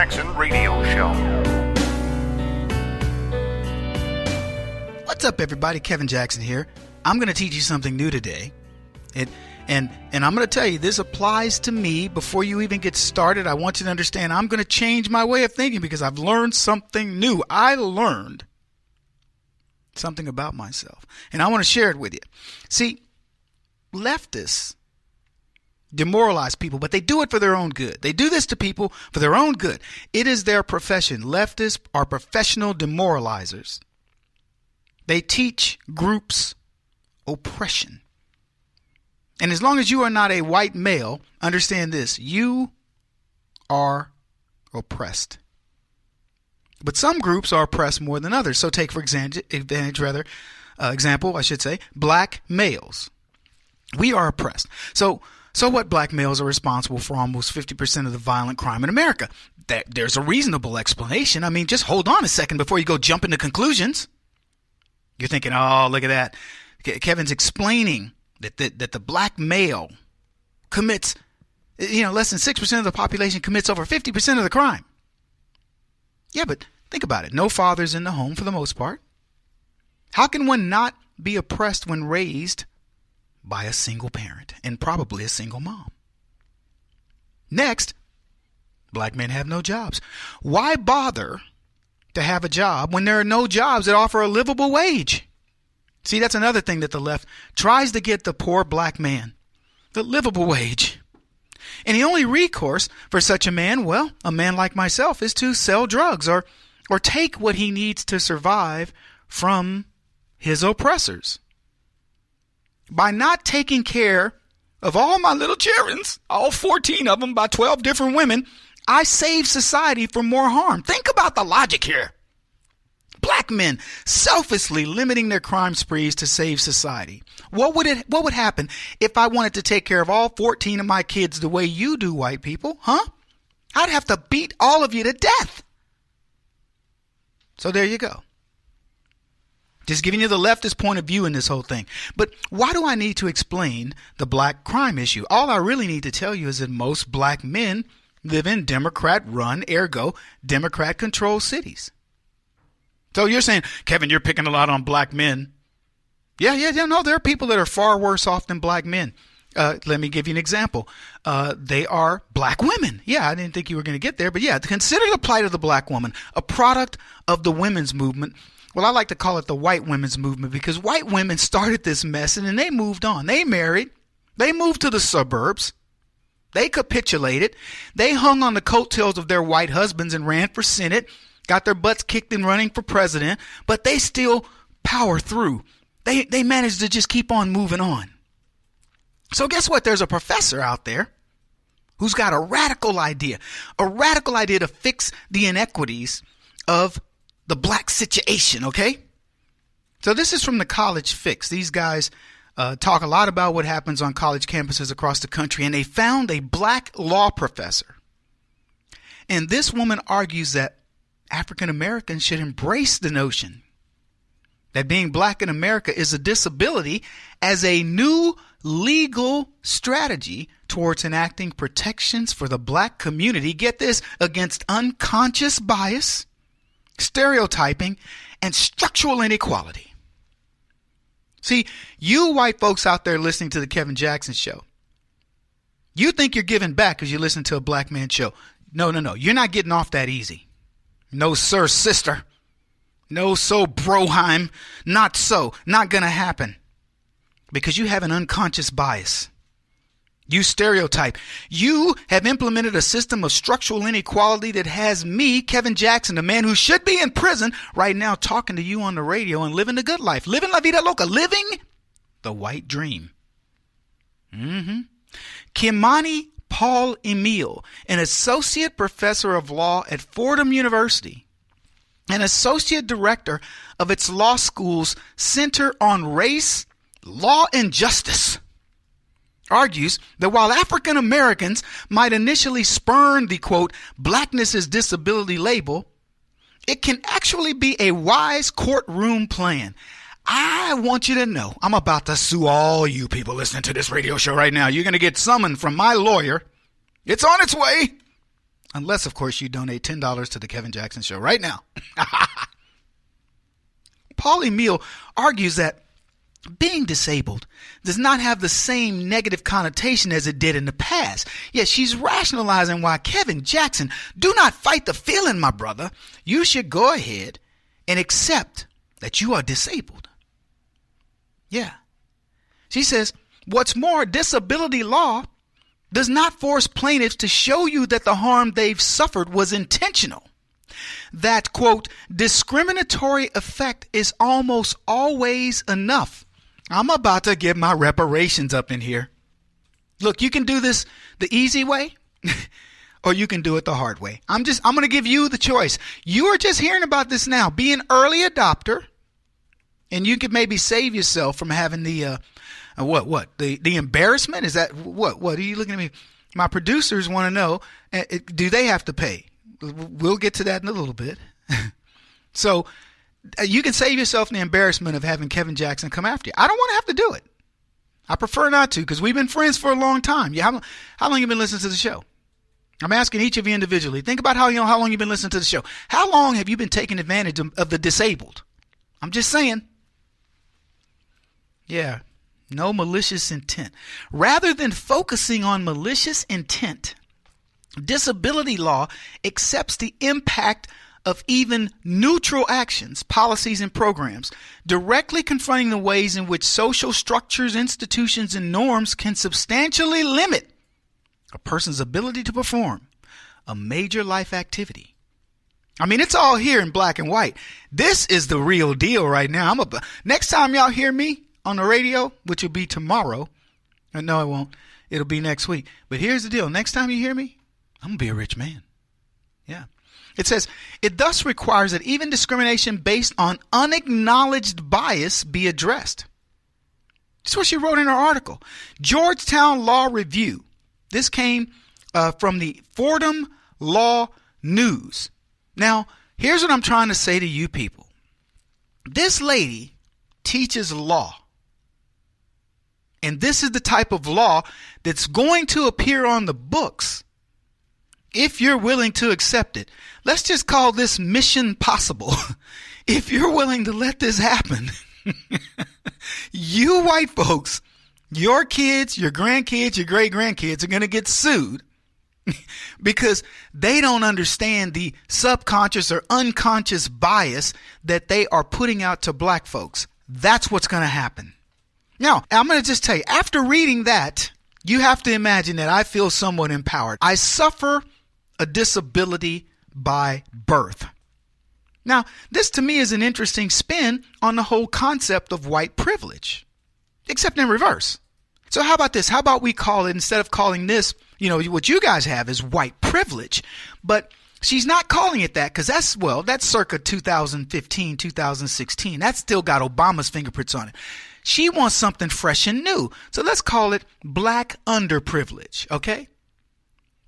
Jackson Radio Show. What's up, everybody? Kevin Jackson here. I'm going to teach you something new today. And I'm going to tell you, this applies to me. Before you even get started, I want you to understand I'm going to change my way of thinking because I've learned something new. I learned something about myself, and I want to share it with you. See, leftists demoralize people, but they do it for their own good. They do this to people for their own good. It is their profession. Leftists are professional demoralizers. They teach groups oppression. And as long as you are not a white male, understand this: you are oppressed. But some groups are oppressed more than others. So take, for example, black males. We are oppressed. So what? Black males are responsible for almost 50% of the violent crime in America. There's a reasonable explanation. I mean, just hold on a second before you go jump into conclusions. You're thinking, oh, look at that. Kevin's explaining that the black male commits, less than 6% of the population commits over 50% of the crime. Yeah, but think about it. No fathers in the home for the most part. How can one not be oppressed when raised by a single parent and probably a single mom? Next, black men have no jobs. Why bother to have a job when there are no jobs that offer a livable wage? See, that's another thing that the left tries to get the poor black man, the livable wage. And the only recourse for such a man, well, a man like myself, is to sell drugs or take what he needs to survive from his oppressors. By not taking care of all my little childrens, all 14 of them by 12 different women, I save society from more harm. Think about the logic here. Black men selfishly limiting their crime sprees to save society. What would happen if I wanted to take care of all 14 of my kids the way you do, white people? Huh? I'd have to beat all of you to death. So there you go. Just giving you the leftist point of view in this whole thing. But why do I need to explain the black crime issue? All I really need to tell you is that most black men live in Democrat-run, ergo, Democrat-controlled cities. So you're saying, Kevin, you're picking a lot on black men. Yeah, no, there are people that are far worse off than black men. Let me give you an example. They are black women. Yeah, I didn't think you were going to get there, but yeah, consider the plight of the black woman, a product of the women's movement. Well, I like to call it the white women's movement because white women started this mess and then they moved on. They married. They moved to the suburbs. They capitulated. They hung on the coattails of their white husbands and ran for Senate, got their butts kicked in running for president, but they still power through. They managed to just keep on moving on. So guess what? There's a professor out there who's got a radical idea to fix the inequities of the black situation, okay? So this is from the College Fix. These guys talk a lot about what happens on college campuses across the country, and they found a black law professor. And this woman argues that African Americans should embrace the notion that being black in America is a disability as a new legal strategy towards enacting protections for the black community, get this, against unconscious bias, stereotyping, and structural inequality. See, you white folks out there listening to the Kevin Jackson Show, you think you're giving back because you listen to a black man show. No. You're not getting off that easy. No, sir, sister. No, so, broheim. Not so. Not going to happen. Because you have an unconscious bias. You stereotype. You have implemented a system of structural inequality that has me, Kevin Jackson, the man who should be in prison, right now talking to you on the radio and living the good life. Living la vida loca. Living the white dream. Kimani Paul Emile, an associate professor of law at Fordham University, an associate director of its law school's Center on Race, Law, and Justice, argues that while African Americans might initially spurn the, quote, blackness is disability label, it can actually be a wise courtroom plan. I want you to know I'm about to sue all you people listening to this radio show right now. You're going to get summoned from my lawyer. It's on its way. Unless, of course, you donate $10 to the Kevin Jackson Show right now. Paul Emile argues that being disabled does not have the same negative connotation as it did in the past. Yet she's rationalizing why Kevin Jackson, do not fight the feeling, my brother. You should go ahead and accept that you are disabled. Yeah. She says, what's more, disability law does not force plaintiffs to show you that the harm they've suffered was intentional. That, quote, discriminatory effect is almost always enough. I'm about to get my reparations up in here. Look, you can do this the easy way or you can do it the hard way. I'm going to give you the choice. You are just hearing about this now. Be an early adopter and you could maybe save yourself from having the the embarrassment. Is that what are you looking at me? My producers want to know, do they have to pay? We'll get to that in a little bit. So you can save yourself the embarrassment of having Kevin Jackson come after you. I don't want to have to do it. I prefer not to because we've been friends for a long time. How long have you been listening to the show? I'm asking each of you individually. Think about how long you've been listening to the show. How long have you been taking advantage of the disabled? I'm just saying. Yeah, no malicious intent. Rather than focusing on malicious intent, disability law accepts the impact of even neutral actions, policies, and programs, directly confronting the ways in which social structures, institutions, and norms can substantially limit a person's ability to perform a major life activity. I mean, it's all here in black and white. This is the real deal right now. Next time y'all hear me on the radio, which will be tomorrow. No, it won't. It'll be next week. But here's the deal. Next time you hear me, I'm going to be a rich man. Yeah. It says, it thus requires that even discrimination based on unacknowledged bias be addressed. That's what she wrote in her article. Georgetown Law Review. This came from the Fordham Law News. Now, here's what I'm trying to say to you people. This lady teaches law. And this is the type of law that's going to appear on the books if you're willing to accept it. Let's just call this mission possible. If you're willing to let this happen, you white folks, your kids, your grandkids, your great-grandkids are going to get sued because they don't understand the subconscious or unconscious bias that they are putting out to black folks. That's what's going to happen. Now, I'm going to just tell you, after reading that, you have to imagine that I feel somewhat empowered. I suffer a disability by birth. Now, this to me is an interesting spin on the whole concept of white privilege, except in reverse. So how about this? How about we call it, instead of calling this, what you guys have is white privilege, but she's not calling it that because that's circa 2015, 2016. That's still got Obama's fingerprints on it. She wants something fresh and new. So let's call it black underprivilege, okay?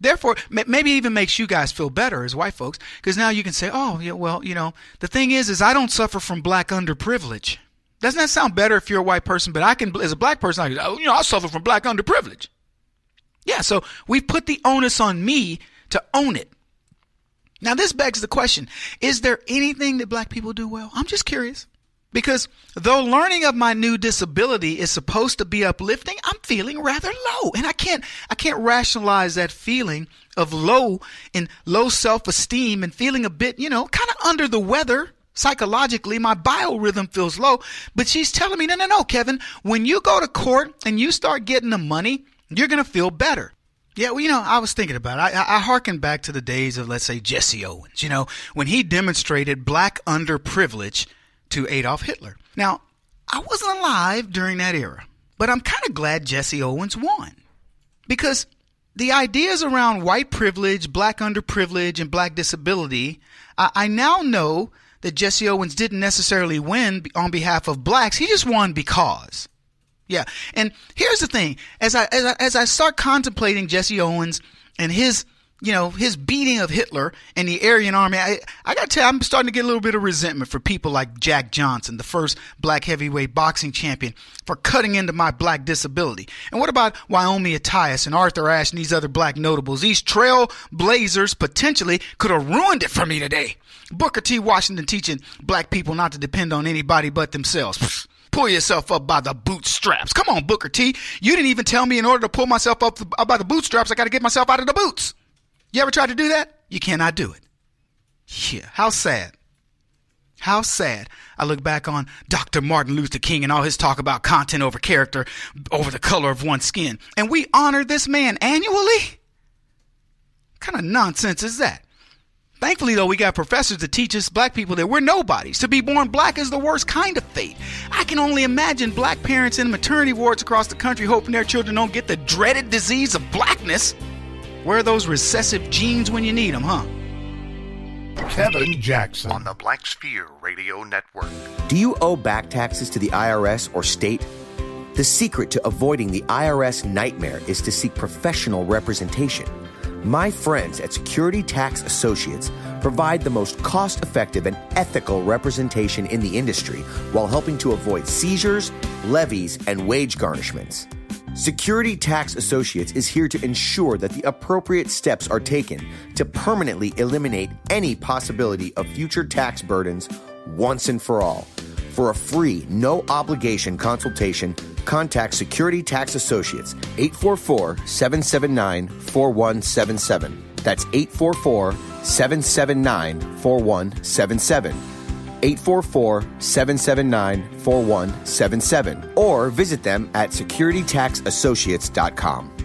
Therefore, maybe it even makes you guys feel better as white folks because now you can say, oh, yeah, well, the thing is I don't suffer from black underprivilege. Doesn't that sound better if you're a white person? But I can, as a black person, I suffer from black underprivilege. Yeah, so we put the onus on me to own it. Now, this begs the question, is there anything that black people do well? I'm just curious. Because though learning of my new disability is supposed to be uplifting, I'm feeling rather low. And I can't rationalize that feeling of low self-esteem and feeling a bit, kind of under the weather. Psychologically, my biorhythm feels low. But she's telling me, no, Kevin, when you go to court and you start getting the money, you're going to feel better. Yeah, well, I was thinking about it. I hearken back to the days of, let's say, Jesse Owens, when he demonstrated black underprivilege to Adolf Hitler. Now, I wasn't alive during that era, but I'm kind of glad Jesse Owens won because the ideas around white privilege, black underprivilege, and black disability, I now know that Jesse Owens didn't necessarily win on behalf of blacks. He just won because. Yeah. And here's the thing. As I start contemplating Jesse Owens and his his beating of Hitler and the Aryan Army. I got to tell you, I'm starting to get a little bit of resentment for people like Jack Johnson, the first black heavyweight boxing champion, for cutting into my black disability. And what about Wyoming Attias and Arthur Ashe and these other black notables? These trailblazers potentially could have ruined it for me today. Booker T. Washington teaching black people not to depend on anybody but themselves. Pull yourself up by the bootstraps. Come on, Booker T. You didn't even tell me in order to pull myself up by the bootstraps, I got to get myself out of the boots. You ever tried to do that? You cannot do it. Yeah, how sad. How sad. I look back on Dr. Martin Luther King and all his talk about content over character, over the color of one's skin. And we honor this man annually? What kind of nonsense is that? Thankfully, though, we got professors to teach us black people that we're nobodies. To be born black is the worst kind of fate. I can only imagine black parents in maternity wards across the country hoping their children don't get the dreaded disease of blackness. Where are those recessive genes when you need them, huh? Kevin Jackson on the Black Sphere Radio Network. Do you owe back taxes to the IRS or state? The secret to avoiding the IRS nightmare is to seek professional representation. My friends at Security Tax Associates provide the most cost-effective and ethical representation in the industry while helping to avoid seizures, levies, and wage garnishments. Security Tax Associates is here to ensure that the appropriate steps are taken to permanently eliminate any possibility of future tax burdens once and for all. For a free, no-obligation consultation, contact Security Tax Associates, 844-779-4177. That's 844-779-4177. 844-779-4177. Or visit them at securitytaxassociates.com.